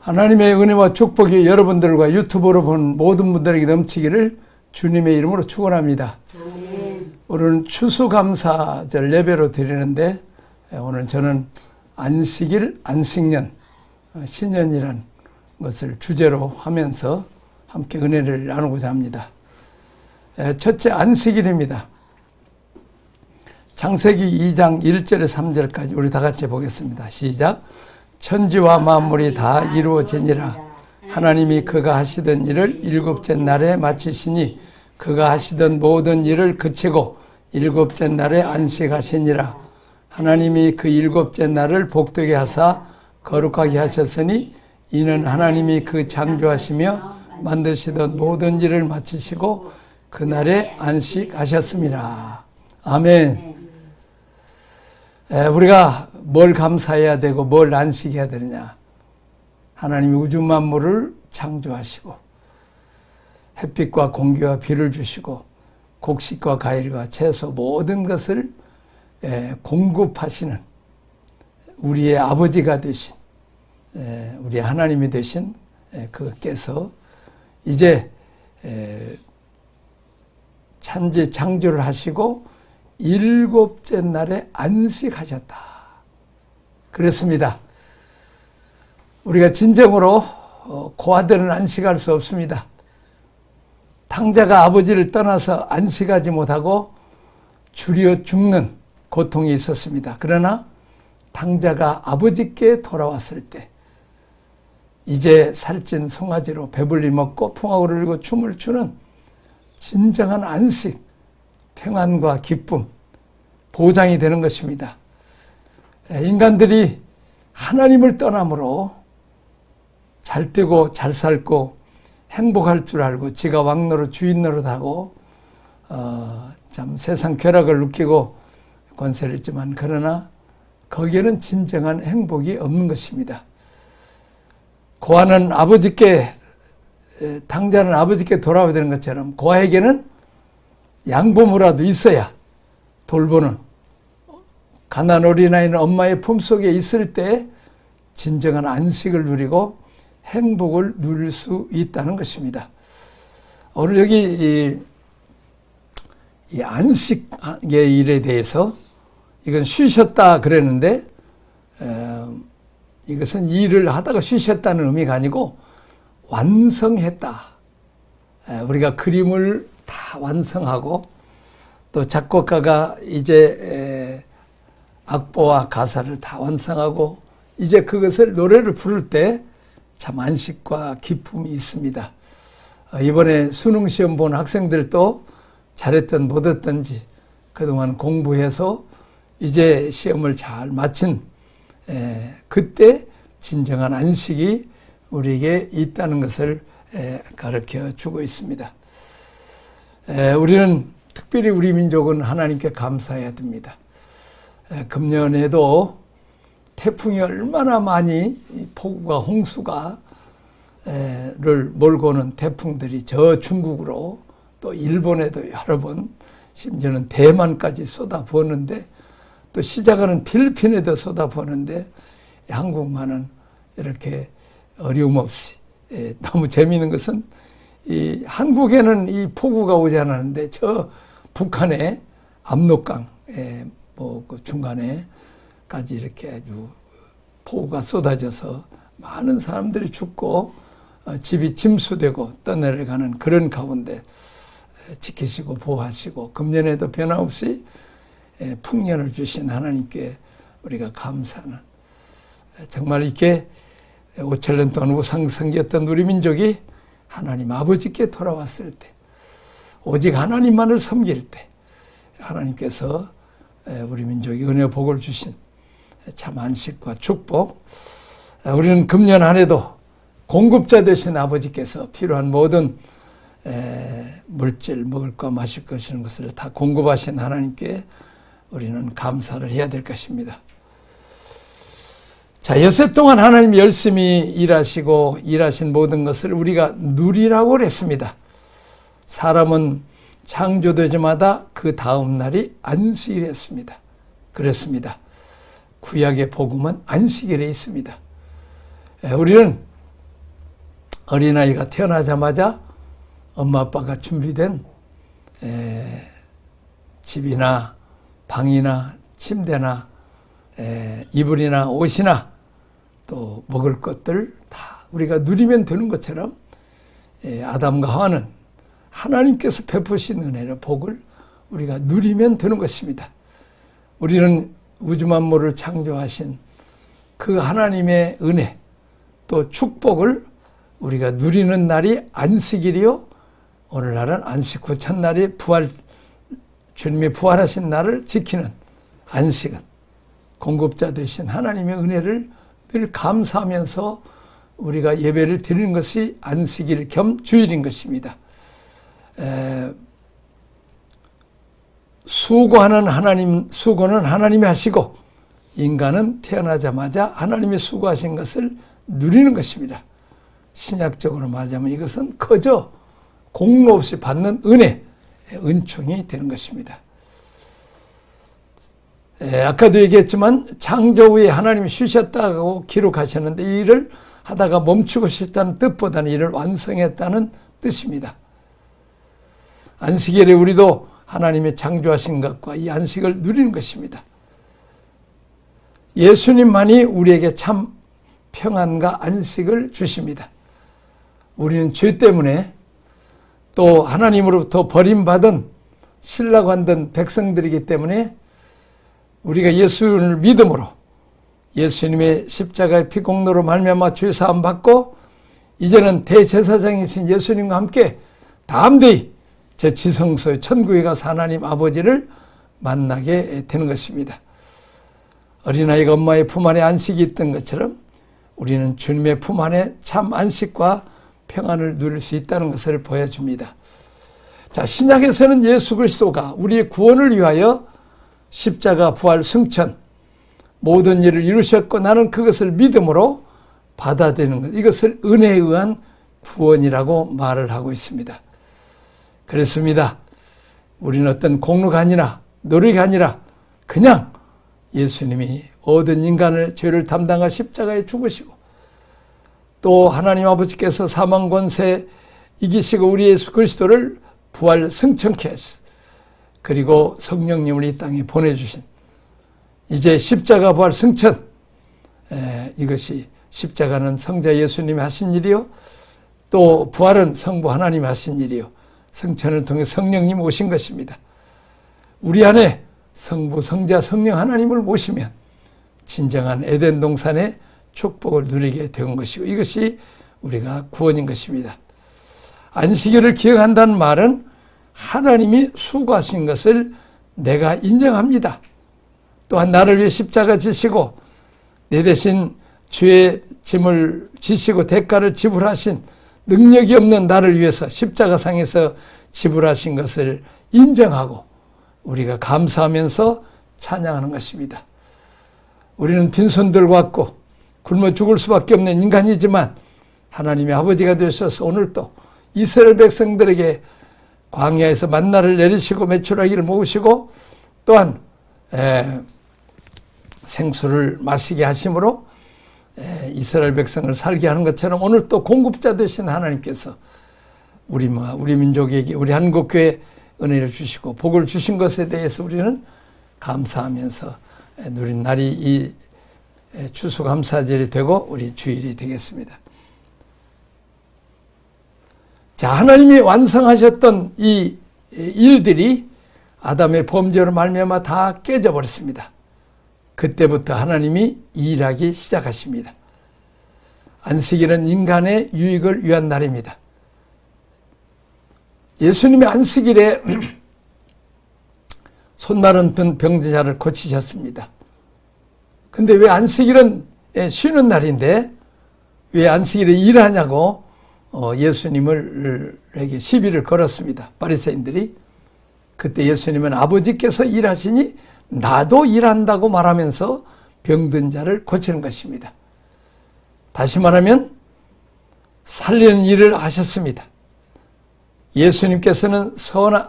하나님의 은혜와 축복이 여러분들과 유튜브로 본 모든 분들에게 넘치기를 주님의 이름으로 축원합니다. 오늘은 추수감사절 예배로 드리는데 오늘 저는 안식일, 안식년, 신년이란 것을 주제로 하면서 함께 은혜를 나누고자 합니다. 첫째 안식일입니다. 창세기 2장 1절에서 3절까지 우리 다 같이 보겠습니다. 시작. 천지와 만물이 다 이루어지니라. 하나님이 그가 하시던 일을 일곱째 날에 마치시니 그가 하시던 모든 일을 그치고 일곱째 날에 안식하시니라. 하나님이 그 일곱째 날을 복되게 하사 거룩하게 하셨으니 이는 하나님이 그 창조하시며 만드시던 모든 일을 마치시고 그날에 안식하셨습니다. 아멘. 우리가 뭘 감사해야 되고 뭘 안식해야 되느냐. 하나님이 우주 만물을 창조하시고 햇빛과 공기와 비를 주시고 곡식과 과일과 채소 모든 것을 공급하시는 우리의 아버지가 되신 우리 하나님이 되신 그께서 이제 천지 창조를 하시고 일곱째 날에 안식하셨다. 그렇습니다. 우리가 진정으로 고아들은 안식할 수 없습니다. 탕자가 아버지를 떠나서 안식하지 못하고 줄여 죽는 고통이 있었습니다. 그러나 탕자가 아버지께 돌아왔을 때 이제 살찐 송아지로 배불리 먹고 풍악을 울리고 춤을 추는 진정한 안식, 평안과 기쁨, 보장이 되는 것입니다. 인간들이 하나님을 떠남으로 잘 되고 잘 살고 행복할 줄 알고 지가 왕노릇 주인 노릇하고 참 세상 쾌락을 느끼고 권세를 했지만 그러나 거기에는 진정한 행복이 없는 것입니다. 고아는 아버지께 탕자는 아버지께 돌아와야 되는 것처럼 고아에게는 양부모라도 있어야 돌보는 가난 어린아이는 엄마의 품속에 있을 때 진정한 안식을 누리고 행복을 누릴 수 있다는 것입니다. 오늘 여기 이 안식의 일에 대해서 이건 쉬셨다 그랬는데 이것은 일을 하다가 쉬셨다는 의미가 아니고 완성했다. 우리가 그림을 다 완성하고 또 작곡가가 이제 악보와 가사를 다 완성하고 이제 그것을 노래를 부를 때 참 안식과 기쁨이 있습니다. 이번에 수능시험 본 학생들도 잘했든 못했든지 그동안 공부해서 이제 시험을 잘 마친 그때 진정한 안식이 우리에게 있다는 것을 가르쳐 주고 있습니다. 우리는 특별히 우리 민족은 하나님께 감사해야 됩니다. 금년에도 태풍이 얼마나 많이 폭우가 홍수가 를 몰고 오는 태풍들이 저 중국으로 또 일본에도 여러 번 심지어는 대만까지 쏟아부었는데 또 시작하는 필리핀에도 쏟아부었는데 한국만은 이렇게 어려움 없이 너무 재미있는 것은 이 한국에는 이 폭우가 오지 않았는데 저 북한의 압록강 그 중간에까지 이렇게 아주 폭우가 쏟아져서 많은 사람들이 죽고 집이 침수되고 떠내려가는 그런 가운데 지키시고 보호하시고 금년에도 변함없이 풍년을 주신 하나님께 우리가 감사하는 정말 이렇게 5,000년 동안 우상숭배였던 우리 민족이 하나님 아버지께 돌아왔을 때 오직 하나님만을 섬길 때 하나님께서 우리 민족이 은혜 복을 주신 참 안식과 축복. 우리는 금년 한 해도 공급자 되신 아버지께서 필요한 모든 물질, 먹을 것, 마실 것 이런 것을 다 공급하신 하나님께 우리는 감사를 해야 될 것입니다. 자, 여섯 동안 하나님이 열심히 일하시고 일하신 모든 것을 우리가 누리라고 그랬습니다. 사람은 창조되자마자 그 다음 날이 안식일이었습니다. 그렇습니다. 구약의 복음은 안식일에 있습니다. 우리는 어린아이가 태어나자마자 엄마 아빠가 준비된 집이나 방이나 침대나 이불이나 옷이나 또 먹을 것들 다 우리가 누리면 되는 것처럼 아담과 하와는 하나님께서 베푸신 은혜를 복을 우리가 누리면 되는 것입니다. 우리는 우주 만물을 창조하신 그 하나님의 은혜 또 축복을 우리가 누리는 날이 안식일이요, 오늘날은 안식 후 첫날이 주님이 부활하신 날을 지키는 안식은 공급자 되신 하나님의 은혜를 늘 감사하면서 우리가 예배를 드리는 것이 안식일 겸 주일인 것입니다. 수고는 하나님이 하시고 인간은 태어나자마자 하나님이 수고하신 것을 누리는 것입니다. 신약적으로 말하자면 이것은 그저 공로 없이 받는 은총이 되는 것입니다. 아까도 얘기했지만 창조 후에 하나님이 쉬셨다고 기록하셨는데 이 일을 하다가 멈추고 싶다는 뜻보다는 이를 완성했다는 뜻입니다. 안식일에 우리도 하나님의 창조하신 것과 이 안식을 누리는 것입니다. 예수님만이 우리에게 참 평안과 안식을 주십니다. 우리는 죄 때문에 또 하나님으로부터 버림받은 신라고 한던 백성들이기 때문에 우리가 예수를 믿음으로 예수님의 십자가의 피 공로로 말미암아 죄 사함 받고 이제는 대제사장이신 예수님과 함께 담대히 제 지성소의 천국에 가서 하나님 아버지를 만나게 되는 것입니다. 어린아이가 엄마의 품 안에 안식이 있던 것처럼 우리는 주님의 품 안에 참 안식과 평안을 누릴 수 있다는 것을 보여줍니다. 자, 신약에서는 예수 그리스도가 우리의 구원을 위하여 십자가 부활 승천 모든 일을 이루셨고 나는 그것을 믿음으로 받아들이는 것, 이것을 은혜에 의한 구원이라고 말을 하고 있습니다. 그렇습니다. 우리는 어떤 공로가 아니라 노력이 아니라 그냥 예수님이 모든 인간을 죄를 담당하 십자가에 죽으시고 또 하나님 아버지께서 사망 권세 이기시고 우리 예수 그리스도를 부활 승천케 하셨습니다. 그리고 성령님을 이 땅에 보내주신 이제 십자가 부활 승천, 이것이 십자가는 성자 예수님이 하신 일이요 또 부활은 성부 하나님이 하신 일이요 승천을 통해 성령님 오신 것입니다. 우리 안에 성부 성자 성령 하나님을 모시면 진정한 에덴 동산의 축복을 누리게 된 것이고 이것이 우리가 구원인 것입니다. 안식일을 기억한다는 말은 하나님이 수고하신 것을 내가 인정합니다. 또한 나를 위해 십자가 지시고 내 대신 죄의 짐을 지시고 대가를 지불하신 능력이 없는 나를 위해서 십자가상에서 지불하신 것을 인정하고 우리가 감사하면서 찬양하는 것입니다. 우리는 빈손들고 왔고 굶어 죽을 수밖에 없는 인간이지만 하나님의 아버지가 되셔서 오늘 또 이스라엘 백성들에게 광야에서 만나를 내리시고 메추라기를 모으시고 또한 생수를 마시게 하심으로 이스라엘 백성을 살게 하는 것처럼 오늘 또 공급자 되신 하나님께서 우리 민족에게 우리 한국교회 은혜를 주시고 복을 주신 것에 대해서 우리는 감사하면서 누린 날이 이 추수감사절이 되고 우리 주일이 되겠습니다. 자, 하나님이 완성하셨던 이 일들이 아담의 범죄로 말미암아 다 깨져버렸습니다. 그때부터 하나님이 일하기 시작하십니다. 안식일은 인간의 유익을 위한 날입니다. 예수님이 안식일에 손마른 병자를 고치셨습니다. 근데 왜 안식일은 쉬는 날인데 왜 안식일에 일하냐고 예수님에게 시비를 걸었습니다. 바리새인들이. 그때 예수님은 아버지께서 일하시니 나도 일한다고 말하면서 병든 자를 고치는 것입니다. 다시 말하면 살리는 일을 하셨습니다. 예수님께서는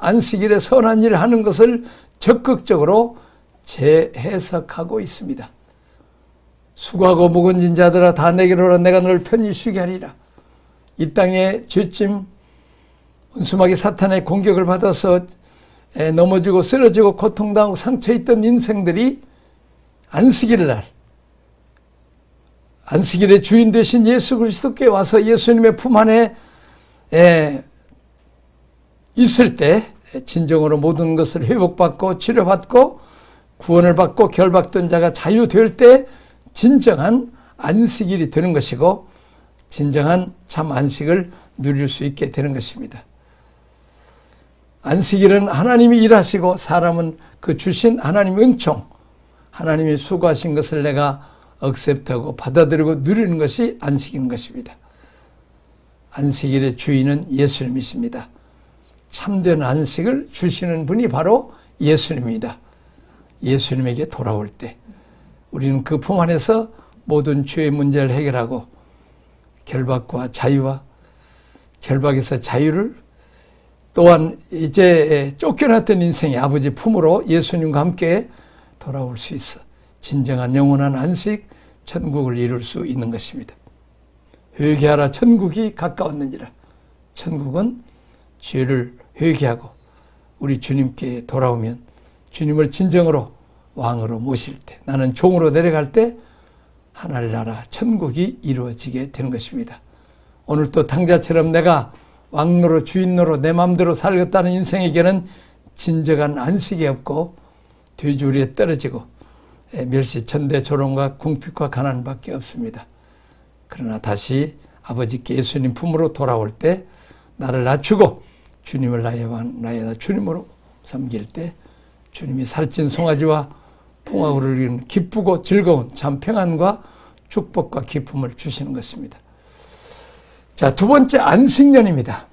안식일에 선한 일을 하는 것을 적극적으로 재해석하고 있습니다. 수고하고 무거운 짐 자들아 다 내게로 오라 내가 너를 편히 쉬게 하리라. 이 땅에 죄짐, 온수마귀 사탄의 공격을 받아서 넘어지고 쓰러지고 고통당하고 상처있던 인생들이 안식일 날, 안식일의 주인 되신 예수 그리스도께 와서 예수님의 품 안에 있을 때 진정으로 모든 것을 회복받고 치료받고 구원을 받고 결박된 자가 자유될 때 진정한 안식일이 되는 것이고 진정한 참 안식을 누릴 수 있게 되는 것입니다. 안식일은 하나님이 일하시고 사람은 그 주신 하나님의 은총, 하나님이 수고하신 것을 내가 억셉트하고 받아들이고 누리는 것이 안식일인 것입니다. 안식일의 주인은 예수님이십니다. 참된 안식을 주시는 분이 바로 예수님입니다. 예수님에게 돌아올 때 우리는 그 품 안에서 모든 죄의 문제를 해결하고 결박과 자유와 결박에서 자유를 또한 이제 쫓겨났던 인생의 아버지 품으로 예수님과 함께 돌아올 수 있어 진정한 영원한 안식, 천국을 이룰 수 있는 것입니다. 회개하라 천국이 가까웠는지라. 천국은 죄를 회개하고 우리 주님께 돌아오면 주님을 진정으로 왕으로 모실 때 나는 종으로 내려갈 때 하늘나라 천국이 이루어지게 되는 것입니다. 오늘 또 당자처럼 내가 왕노로 주인노로 내 마음대로 살겠다는 인생에게는 진정한 안식이 없고 돼지우리에 떨어지고 멸시 천대 조롱과 궁핍과 가난밖에 없습니다. 그러나 다시 아버지께 예수님 품으로 돌아올 때 나를 낮추고 주님을 나의 왕, 나의 주님으로 섬길 때 주님이 살찐 송아지와 풍악으로 이룬 기쁘고 즐거운 참 평안과 축복과 기쁨을 주시는 것입니다. 자, 두 번째 안식년입니다.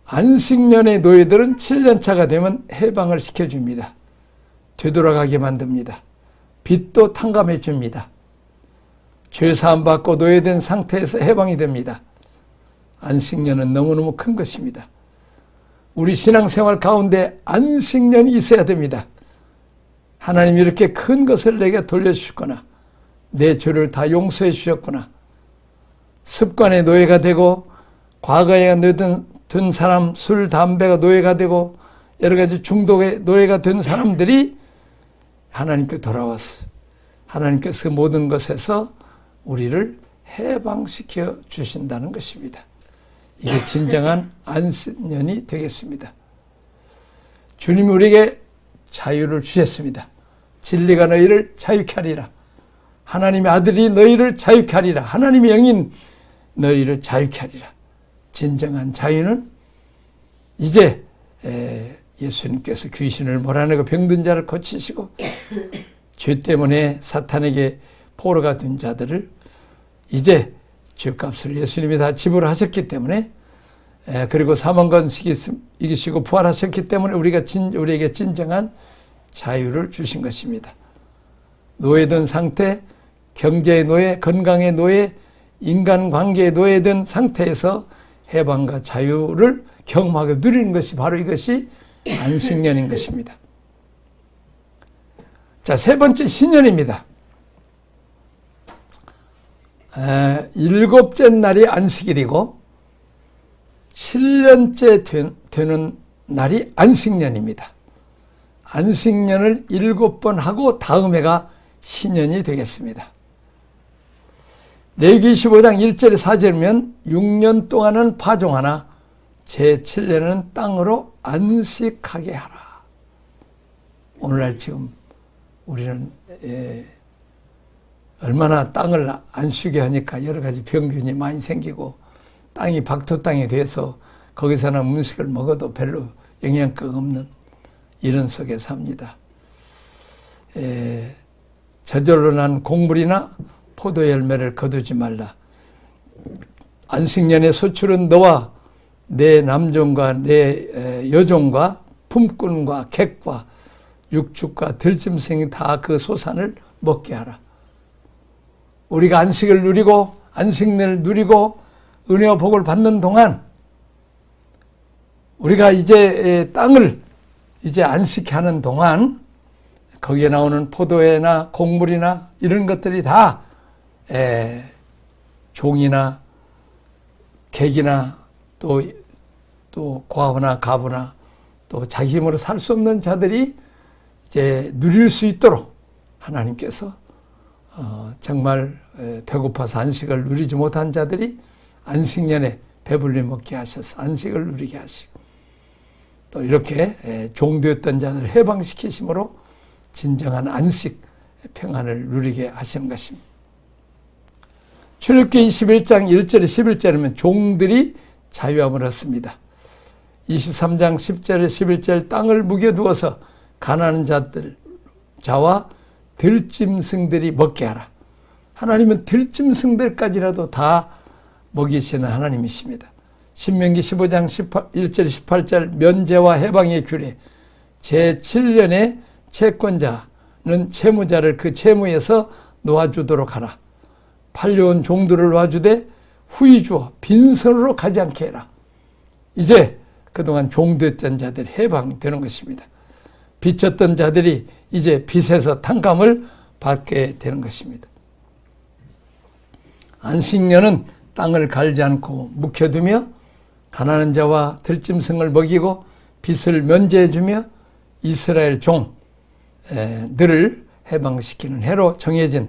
안식년의 노예들은 7년차가 되면 해방을 시켜줍니다. 되돌아가게 만듭니다. 빚도 탕감해 줍니다. 죄 사함 받고 노예된 상태에서 해방이 됩니다. 안식년은 너무너무 큰 것입니다. 우리 신앙생활 가운데 안식년이 있어야 됩니다. 하나님이 이렇게 큰 것을 내게 돌려주셨구나. 내 죄를 다 용서해 주셨구나. 습관의 노예가 되고 과거에 된 사람, 술, 담배가 노예가 되고 여러 가지 중독의 노예가 된 사람들이 하나님께 돌아왔어. 하나님께서 모든 것에서 우리를 해방시켜 주신다는 것입니다. 이게 진정한 안식년이 되겠습니다. 주님이 우리에게 자유를 주셨습니다. 진리가 너희를 자유케 하리라. 하나님의 아들이 너희를 자유케 하리라. 하나님의 영인 너희를 자유케 하리라. 진정한 자유는 이제 예수님께서 귀신을 몰아내고 병든 자를 고치시고 죄 때문에 사탄에게 포로가 된 자들을 이제 죄값을 예수님이 다 지불하셨기 때문에 그리고 사망과 이기시고 부활하셨기 때문에 우리에게 진정한 자유를 주신 것입니다. 노예된 상태, 경제의 노예, 건강의 노예, 인간관계의 노예된 상태에서 해방과 자유를 경험하고 누리는 것이 바로 이것이 안식년인 것입니다. 자, 세 번째 신년입니다. 7째 날이 안식일이고 7년째 되는 날이 안식년입니다. 안식년을 7번 하고 다음 해가 신년이 되겠습니다. 레위기 25장 1절에 4절이면 6년 동안은 파종하나 제7년은 땅으로 안식하게 하라. 오늘날 지금 우리는 얼마나 땅을 안 쉬게 하니까 여러 가지 병균이 많이 생기고 땅이 박토 땅이 돼서 거기서는 음식을 먹어도 별로 영양가가 없는 이런 속에 삽니다. 저절로 난 곡물이나 포도 열매를 거두지 말라. 안식년의 소출은 너와 내 남종과 내 여종과 품꾼과 객과 육축과 들짐승이 다 그 소산을 먹게 하라. 우리가 안식을 누리고 안식년을 누리고 은혜와 복을 받는 동안 우리가 이제 땅을 이제 안식케 하는 동안 거기에 나오는 포도회나 곡물이나 이런 것들이 다 종이나 객이나 또 과부나 가부나 또 자기 힘으로 살 수 없는 자들이 이제 누릴 수 있도록 하나님께서 정말 배고파서 안식을 누리지 못한 자들이 안식년에 배불리 먹게 하셔서 안식을 누리게 하시고 또 이렇게 종되었던 자들을 해방시키심으로 진정한 안식 평안을 누리게 하시는 것입니다. 출애굽기 21장 1절에 11절이면 종들이 자유함을 얻습니다. 23장 10절에 11절 땅을 묵여두어서 가난한 자와 들짐승들이 먹게 하라. 하나님은 들짐승들까지라도 다 먹이시는 하나님이십니다. 신명기 15장 1절 18절 면제와 해방의 규례 제7년에 채권자는 채무자를 그 채무에서 놓아주도록 하라. 팔려온 종들을 놔주되 후히 주어 빈손으로 가지 않게 해라. 이제 그동안 종됐던 자들이 해방되는 것입니다. 빚졌던 자들이 이제 빚에서 탕감을 받게 되는 것입니다. 안식년은 땅을 갈지 않고 묵혀두며 가난한 자와 들짐승을 먹이고 빚을 면제해주며 이스라엘 종들을 해방시키는 해로 정해진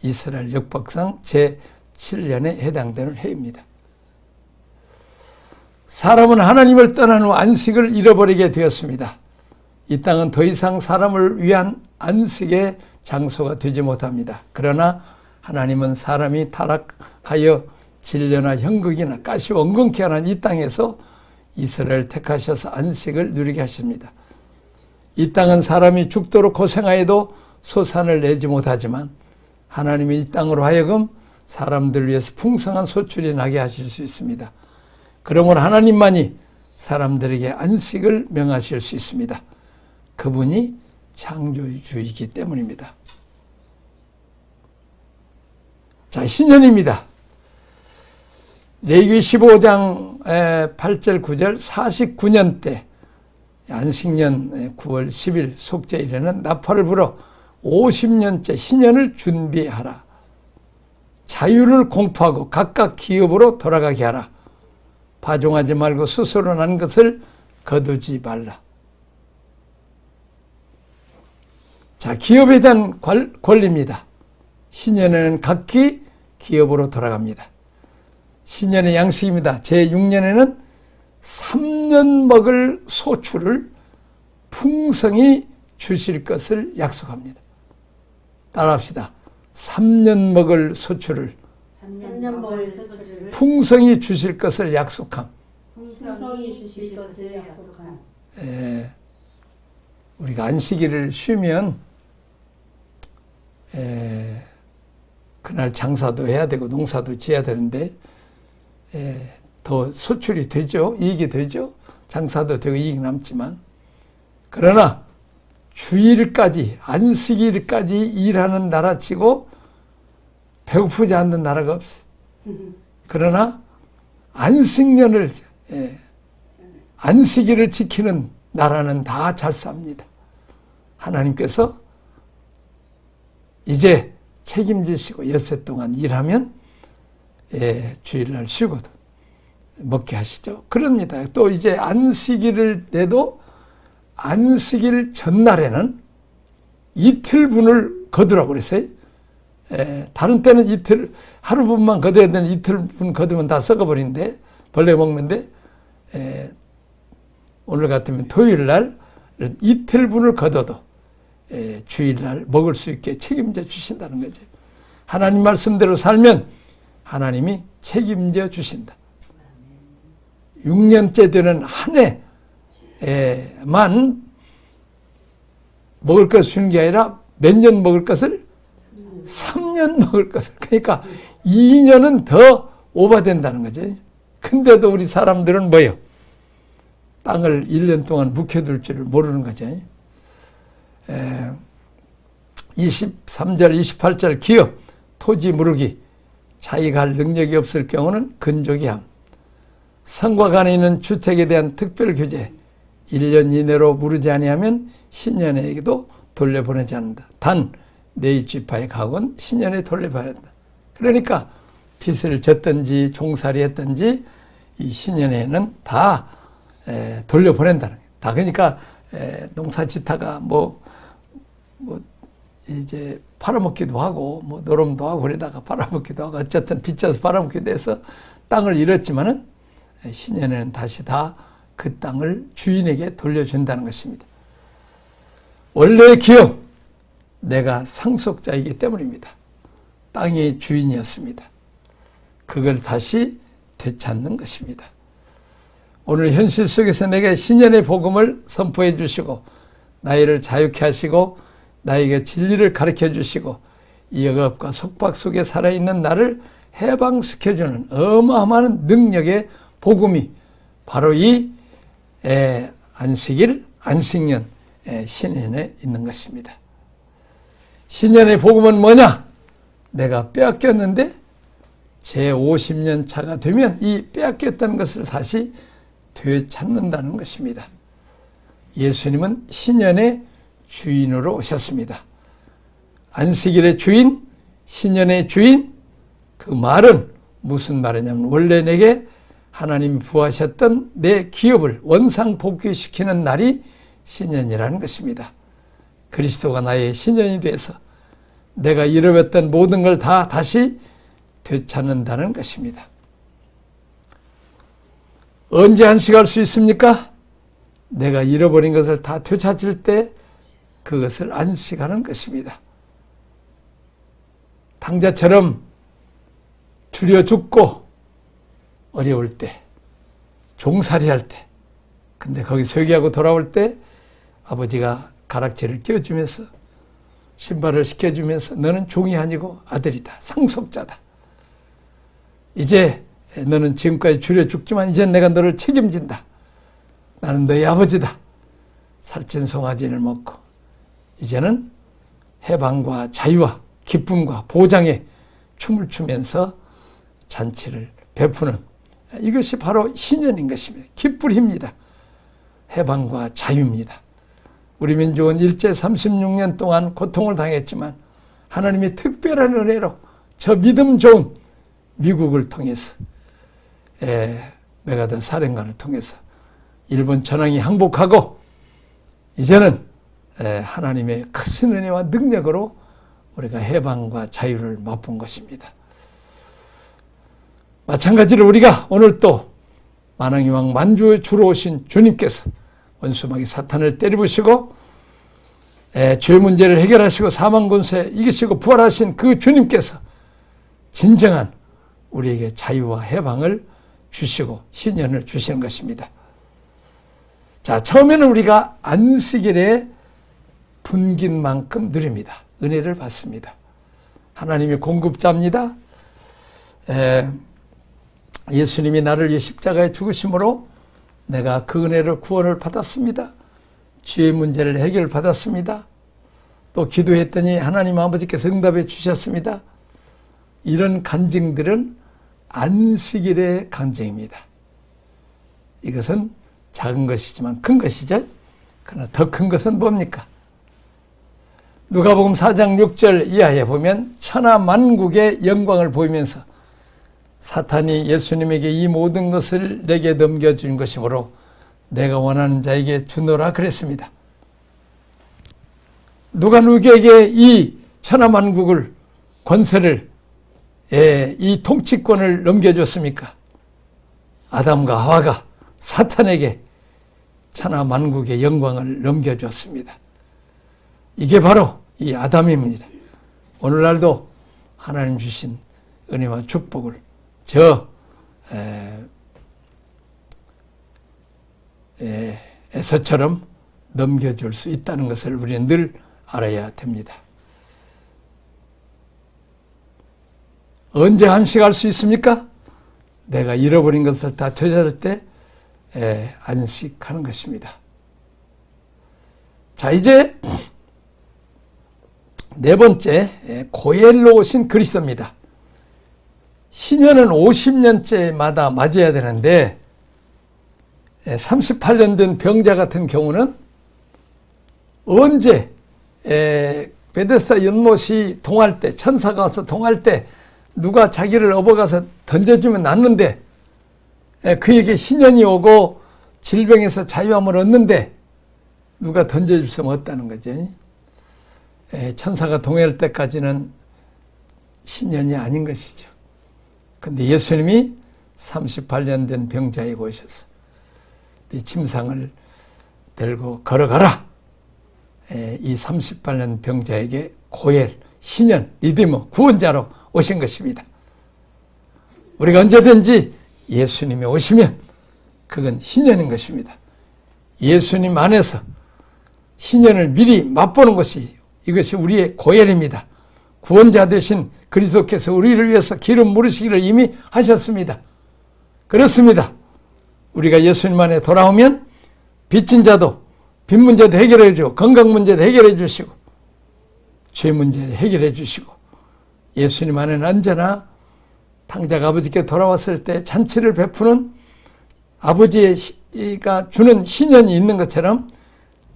이스라엘 율법상 제7년에 해당되는 해입니다. 사람은 하나님을 떠난 후 안식을 잃어버리게 되었습니다. 이 땅은 더 이상 사람을 위한 안식의 장소가 되지 못합니다. 그러나 하나님은 사람이 타락하여 진려나 형극이나 가시 원건케 하는 이 땅에서 이스라엘을 택하셔서 안식을 누리게 하십니다. 이 땅은 사람이 죽도록 고생하여도 소산을 내지 못하지만 하나님이 이 땅으로 하여금 사람들을 위해서 풍성한 소출이 나게 하실 수 있습니다. 그러므로 하나님만이 사람들에게 안식을 명하실 수 있습니다. 그분이 창조주이기 때문입니다. 자, 신년입니다. 레위기 15장 8절 9절 49년 때 안식년 9월 10일 속죄일에는 나팔을 불어 50년째 희년을 준비하라. 자유를 공포하고 각각 기업으로 돌아가게 하라. 파종하지 말고 스스로 난 것을 거두지 말라. 자, 기업에 대한 권리입니다. 신년에는 각기 기업으로 돌아갑니다. 신년의 양식입니다. 제6년에는 3년 먹을 소출을 풍성히 주실 것을 약속합니다. 따라합시다. 3년 먹을 소출을 풍성히 주실 것을 약속함. 우리가 안식일을 쉬면 그날 장사도 해야 되고 농사도 지어야 되는데 더 소출이 되죠. 이익이 되죠. 장사도 되고 이익이 남지만 그러나 주일까지 안식일까지 일하는 나라치고 배고프지 않는 나라가 없어요. 그러나 안식년을 안식일을 지키는 나라는 다 잘 삽니다. 하나님께서 이제 책임지시고 엿새 동안 일하면 주일날 쉬고도 먹게 하시죠. 그럽니다. 또 이제 안식일을 내도 안식일 전날에는 이틀분을 거두라고 그랬어요. 다른 때는 이틀, 하루분만 거둬야 되는 이틀분 거두면 다 썩어버리는데, 벌레 먹는데, 오늘 같으면 토요일날 이틀분을 거둬도 주일날 먹을 수 있게 책임져 주신다는 거죠. 하나님 말씀대로 살면 하나님이 책임져 주신다. 6년째 되는 한 해만 먹을 것을 주는 게 아니라 몇 년 먹을 것을? 3년 먹을 것을. 그러니까 2년은 더 오버된다는 거죠. 근데도 우리 사람들은 뭐예요? 땅을 1년 동안 묵혀둘 줄을 모르는 거죠. 23절, 28절 기업, 토지 무르기, 자기가 할 능력이 없을 경우는 근족이 함. 성곽 안에 있는 주택에 대한 특별 규제, 1년 이내로 무르지 아니하면 신년에게도 돌려보내지 않는다. 단 내 지파의 가옥은 신년에 돌려보낸다. 그러니까 빚을 졌든지 종살이 했든지 이 신년에는 다 돌려보낸다는 거예요. 다 그러니까 농사 짓다가 뭐 이제 팔아먹기도 하고 뭐 노름도 하고 그러다가 팔아먹기도 하고 어쨌든 빚져서 팔아먹기도 해서 땅을 잃었지만은 신년에는 다시 다 그 땅을 주인에게 돌려준다는 것입니다. 원래의 기업, 내가 상속자이기 때문입니다. 땅의 주인이었습니다. 그걸 다시 되찾는 것입니다. 오늘 현실 속에서 내게 신년의 복음을 선포해 주시고 나이를 자유케 하시고 나에게 진리를 가르쳐 주시고 이 억압과 속박 속에 살아있는 나를 해방시켜주는 어마어마한 능력의 복음이 바로 이 안식일, 안식년, 신년에 있는 것입니다. 신년의 복음은 뭐냐? 내가 빼앗겼는데 제 50년 차가 되면 이 빼앗겼다는 것을 다시 되찾는다는 것입니다. 예수님은 신년의 주인으로 오셨습니다. 안식일의 주인, 신년의 주인, 그 말은 무슨 말이냐면 원래 내게 하나님이 부하셨던 내 기업을 원상복귀시키는 날이 신년이라는 것입니다. 그리스도가 나의 신년이 돼서 내가 잃어버렸던 모든 걸 다 다시 되찾는다는 것입니다. 언제 안식할 수 있습니까? 내가 잃어버린 것을 다 되찾을 때 그것을 안식하는 것입니다. 당자처럼 줄여 죽고 어려울 때, 종살이 할 때, 근데 거기서 회개하고 돌아올 때 아버지가 가락지를 끼워주면서 신발을 시켜주면서 너는 종이 아니고 아들이다. 상속자다. 이제 너는 지금까지 줄여 죽지만 이제 내가 너를 책임진다. 나는 너의 아버지다. 살찐 송아지를 먹고 이제는 해방과 자유와 기쁨과 보장에 춤을 추면서 잔치를 베푸는 이것이 바로 신년인 것입니다. 기쁨입니다. 해방과 자유입니다. 우리 민족은 일제 36년 동안 고통을 당했지만 하나님이 특별한 은혜로 저 믿음 좋은 미국을 통해서 메가더 사령관을 통해서 일본 전황이 항복하고 이제는 하나님의 크신 은혜와 능력으로 우리가 해방과 자유를 맛본 것입니다. 마찬가지로 우리가 오늘 또 만왕의 왕 만주의 주로 오신 주님께서 원수마귀 사탄을 때려부시고 죄 문제를 해결하시고 사망 권세 이기시고 부활하신 그 주님께서 진정한 우리에게 자유와 해방을 주시고 신년을 주시는 것입니다. 자, 처음에는 우리가 안식일에 분긴 만큼 누립니다. 은혜를 받습니다. 하나님의 공급자입니다. 예수님이 나를 위해 십자가에 죽으심으로 내가 그 은혜를 구원을 받았습니다. 죄의 문제를 해결받았습니다. 또 기도했더니 하나님 아버지께서 응답해 주셨습니다. 이런 간증들은 안식일의 간증입니다. 이것은 작은 것이지만 큰 것이죠. 그러나 더 큰 것은 뭡니까? 누가복음 4장 6절 이하에 보면 천하 만국의 영광을 보이면서 사탄이 예수님에게 이 모든 것을 내게 넘겨준 것이므로 내가 원하는 자에게 주노라 그랬습니다. 누가 누구에게 이 천하 만국을 권세를 이 통치권을 넘겨줬습니까? 아담과 하와가 사탄에게 천하 만국의 영광을 넘겨줬습니다. 이게 바로 이 아담입니다. 오늘날도 하나님 주신 은혜와 축복을 에서처럼 넘겨줄 수 있다는 것을 우리는 늘 알아야 됩니다. 언제 안식할 수 있습니까? 내가 잃어버린 것을 다 되찾을 때 안식하는 것입니다. 자, 이제 네 번째 고엘로 오신 그리스도입니다. 신년은 50년째마다 맞아야 되는데 38년 된 병자 같은 경우는 언제 베데스다 연못이 동할 때 천사가 와서 동할 때 누가 자기를 업어가서 던져주면 낫는데 그에게 희년이 오고 질병에서 자유함을 얻는데 누가 던져줄 수 없다는 거죠. 천사가 동요할 때까지는 희년이 아닌 것이죠. 근데 예수님이 38년 된 병자에게 오셔서 네 침상을 들고 걸어가라. 이 38년 병자에게 고엘, 희년, 리디머, 구원자로 오신 것입니다. 우리가 언제든지 예수님이 오시면 그건 희년인 것입니다. 예수님 안에서 희년을 미리 맛보는 것이 이것이 우리의 고엘입니다. 구원자 되신 그리스도께서 우리를 위해서 기름 부으시기를 이미 하셨습니다. 그렇습니다. 우리가 예수님 안에 돌아오면 빚진 자도 빚 문제도 해결해 주고 건강 문제도 해결해 주시고 죄 문제를 해결해 주시고 예수님 안에는 언제나 탕자가 아버지께 돌아왔을 때 잔치를 베푸는 아버지가 주는 희년이 있는 것처럼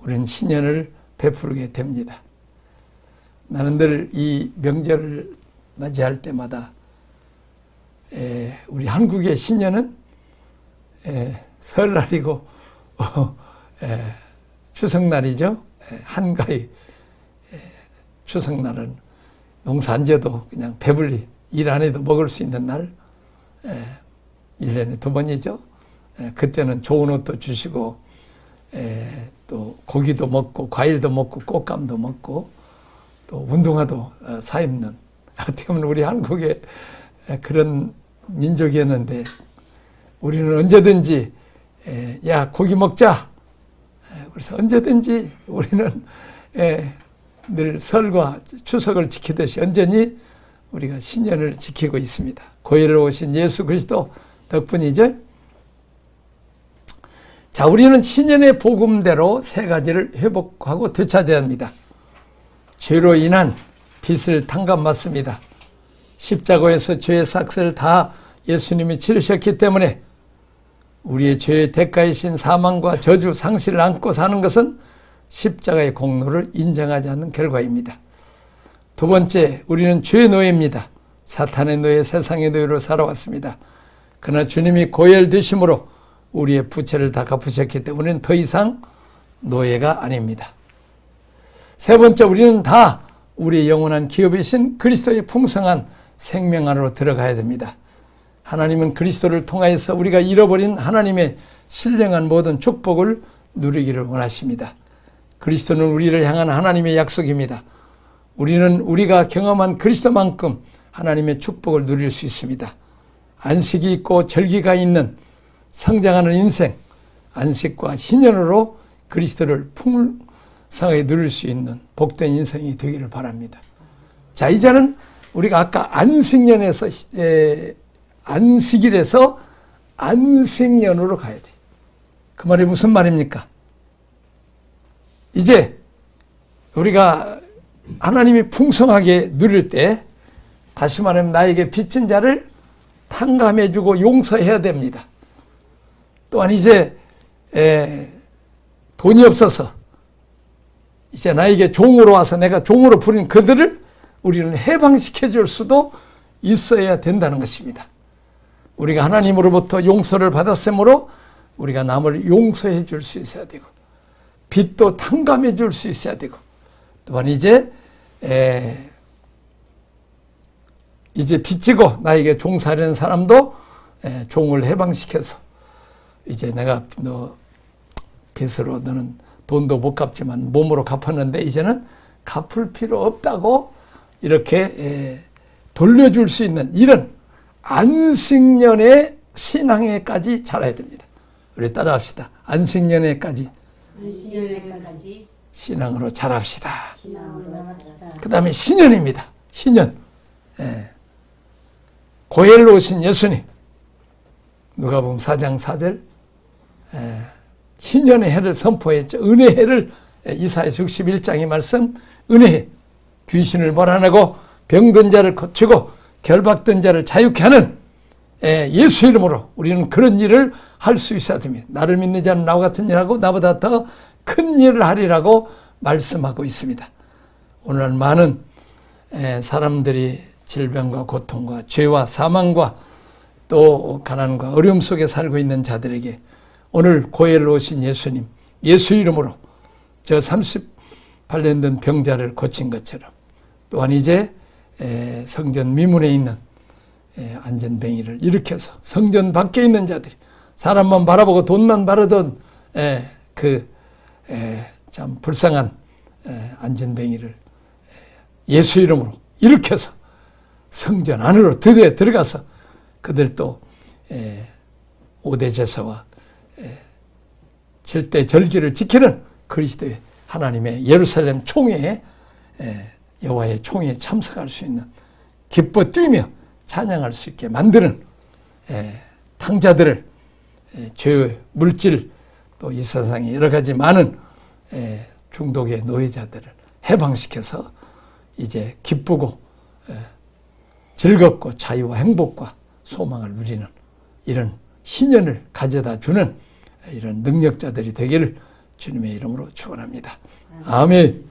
우리는 희년을 베풀게 됩니다. 나는 늘 이 명절을 맞이할 때마다 우리 한국의 신년은 설날이고 추석날이죠. 한가위 추석날은 농사 안 지어도 그냥 배불리 일 안 해도 먹을 수 있는 날 1년에 2번이죠. 그때는 좋은 옷도 주시고 또 고기도 먹고 과일도 먹고 꽃감도 먹고 또 운동화도 사입는 어떻게 보면 우리 한국의 그런 민족이었는데 우리는 언제든지 야 고기 먹자. 그래서 언제든지 우리는 늘 설과 추석을 지키듯이 언제니 우리가 신년을 지키고 있습니다. 고일로 오신 예수 그리스도 덕분이죠. 자, 우리는 신년의 복음대로 세 가지를 회복하고 되찾아야 합니다. 죄로 인한 빚을 탕감받습니다. 십자가에서 죄의 삭스를 다 예수님이 치르셨기 때문에 우리의 죄의 대가이신 사망과 저주, 상실을 안고 사는 것은 십자가의 공로를 인정하지 않는 결과입니다. 두 번째, 우리는 죄의 노예입니다. 사탄의 노예, 세상의 노예로 살아왔습니다. 그러나 주님이 고혈되심으로 우리의 부채를 다 갚으셨기 때문에 우리는 더 이상 노예가 아닙니다. 세 번째, 우리는 다 우리의 영원한 기업이신 그리스도의 풍성한 생명 안으로 들어가야 됩니다. 하나님은 그리스도를 통하여서 우리가 잃어버린 하나님의 신령한 모든 축복을 누리기를 원하십니다. 그리스도는 우리를 향한 하나님의 약속입니다. 우리는 우리가 경험한 그리스도만큼 하나님의 축복을 누릴 수 있습니다. 안식이 있고 절기가 있는 성장하는 인생, 안식과 희년으로 그리스도를 풍성하게 누릴 수 있는 복된 인생이 되기를 바랍니다. 자, 이제는 우리가 아까 안식년에서 안식일에서 안식년으로 가야 돼. 그 말이 무슨 말입니까? 이제 우리가 하나님이 풍성하게 누릴 때 다시 말하면 나에게 빚진 자를 탕감해주고 용서해야 됩니다. 또한 이제 돈이 없어서 이제 나에게 종으로 와서 내가 종으로 부린 그들을 우리는 해방시켜 줄 수도 있어야 된다는 것입니다. 우리가 하나님으로부터 용서를 받았으므로 우리가 남을 용서해 줄 수 있어야 되고 빚도 탕감해 줄 수 있어야 되고 또한 이제 빚지고 나에게 종살이하는 사람도 종을 해방시켜서 이제 내가 너 빚으로 너는 돈도 못 갚지만 몸으로 갚았는데 이제는 갚을 필요 없다고 이렇게 돌려줄 수 있는 이런 안식년의 신앙에까지 자라야 됩니다. 우리 따라합시다. 안식년에까지 신앙으로 자랍시다. 그 다음에 신년입니다. 신년. 고엘로 오신 예수님. 누가복음 4장 4절 희년의 해를 선포했죠. 은혜의 해를 이사야서 61장의 말씀 은혜해. 귀신을 몰아내고 병든 자를 고치고 결박된 자를 자유케 하는 예수 이름으로 우리는 그런 일을 할 수 있어야 됩니다. 나를 믿는 자는 나와 같은 일하고 나보다 더 큰 일을 하리라고 말씀하고 있습니다. 오늘 많은 사람들이 질병과 고통과 죄와 사망과 또 가난과 어려움 속에 살고 있는 자들에게 오늘 고혈로 오신 예수님, 예수 이름으로 저 38년 된 병자를 고친 것처럼 또한 이제 성전 미문에 있는 안전뱅이를 일으켜서 성전 밖에 있는 자들이 사람만 바라보고 돈만 바라던 참 불쌍한 안전뱅이를 예수 이름으로 일으켜서 성전 안으로 드디어 들어가서 그들도 5대 제사와 7대 절기를 지키는 그리스도의 하나님의 예루살렘 총회에 여호와의 총회에 참석할 수 있는 기뻐 뛰며 찬양할 수 있게 만드는 탕자들을 죄, 물질 또 이 세상에 여러 가지 많은 중독의 노예자들을 해방시켜서 이제 기쁘고 즐겁고 자유와 행복과 소망을 누리는 이런 희년을 가져다 주는 이런 능력자들이 되기를 주님의 이름으로 축원합니다. 아멘.